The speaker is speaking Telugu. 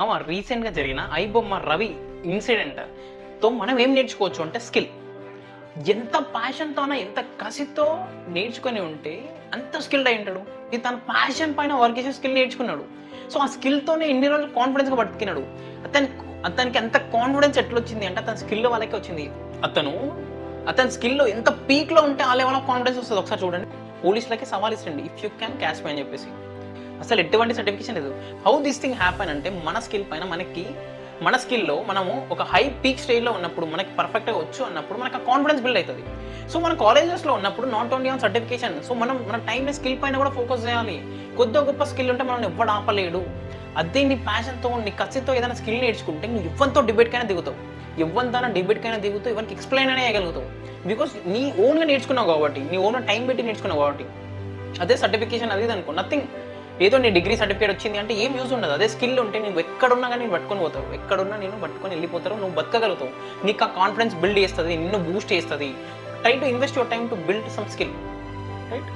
రీసెంట్‌గా జరిగిన ఐబొమ్మ రవి ఇన్సిడెంట్‌తో మనం ఏం నేర్చుకోవచ్చు అంటే స్కిల్. ఎంత ప్యాషన్‌తోన, ఎంత కసితో నేర్చుకొని ఉంటే అంత స్కిల్డ్ అయ్యుంటాడు. ఇది తన ప్యాషన్ పైన వర్క్ చేసే స్కిల్ నేర్చుకున్నాడు. సో, ఆ స్కిల్‌తోనే ఇన్ని రోజులు కాన్ఫిడెన్స్‌గా బతికినాడు. అతనికి అంత కాన్ఫిడెన్స్ ఎట్లొచ్చింది అంటే అతని స్కిల్ వల్లకే వచ్చింది. అతని స్కిల్‌లో ఎంత పీక్‌లో ఉంటే ఆ లెవెల్ ఆఫ్ కాన్ఫిడెన్స్ వస్తది. ఒకసారి చూడండి. పోలీసులకి సవాల్ ఇచ్చండి. If you can catch me అని చెప్పేసి. అసలు ఎటువంటి సర్టిఫికేషన్ లేదు. హౌ దిస్ థింగ్ హ్యాపెన్ అంటే మన స్కిల్ పైన మన స్కిల్‌లో మనము ఒక హై పీక్ స్టేజ్‌లో ఉన్నప్పుడు మనకి పర్ఫెక్ట్‌గా వచ్చు అన్నప్పుడు మనకు ఆ కాన్ఫిడెన్స్ బిల్డ్ అయితది. సో, మన కాలేజెస్‌లో ఉన్నప్పుడు not only on certification. So, మన టైమ్‌ని స్కిల్ పైన కూడా ఫోకస్ చేయాలి. కొద్దో గొప్ప స్కిల్ ఉంటే మనల్ని ఎవ్వడు ఆపలేడు. అదే నీ ప్యాషన్‌తో, నీ కసితో ఏదైనా స్కిల్ నేర్చుకుంటే నువ్వు ఎవ్వనితో డిబేట్‌కైనా దిగుతావు. ఎవ్వనితోనైనా డిబేట్‌కైనా దిగుతావు. ఎవరికి ఎక్స్‌ప్లెయిన్ అయినా చేయగలుగుతావు. బికాజ్ నీ ఓన్‌గా నేర్చుకున్నావు కాబట్టి, నీ ఓన్‌గా టైం పెట్టి నేర్చుకున్నావు కాబట్టి. అదే సర్టిఫికేషన్ అది ఇది అనుకో నథింగ్. ఏదో నీ డిగ్రీ సర్టిఫికేట్ వచ్చింది అంటే ఏం యూజ్ ఉండదు. అదే స్కిల్ ఉంటే నువ్వు ఎక్కడున్నా కానీ నేను పట్టుకొని పోతావు. ఎక్కడున్నా నేను పట్టుకొని వెళ్ళిపోతావు. నువ్వు బతకగలుగుతావు. నీకు ఆ కాన్ఫిడెన్స్ బిల్డ్ చేస్తుంది. నిన్ను బూస్ట్ చేస్తుంది. Try to invest your time to build some skill. Right?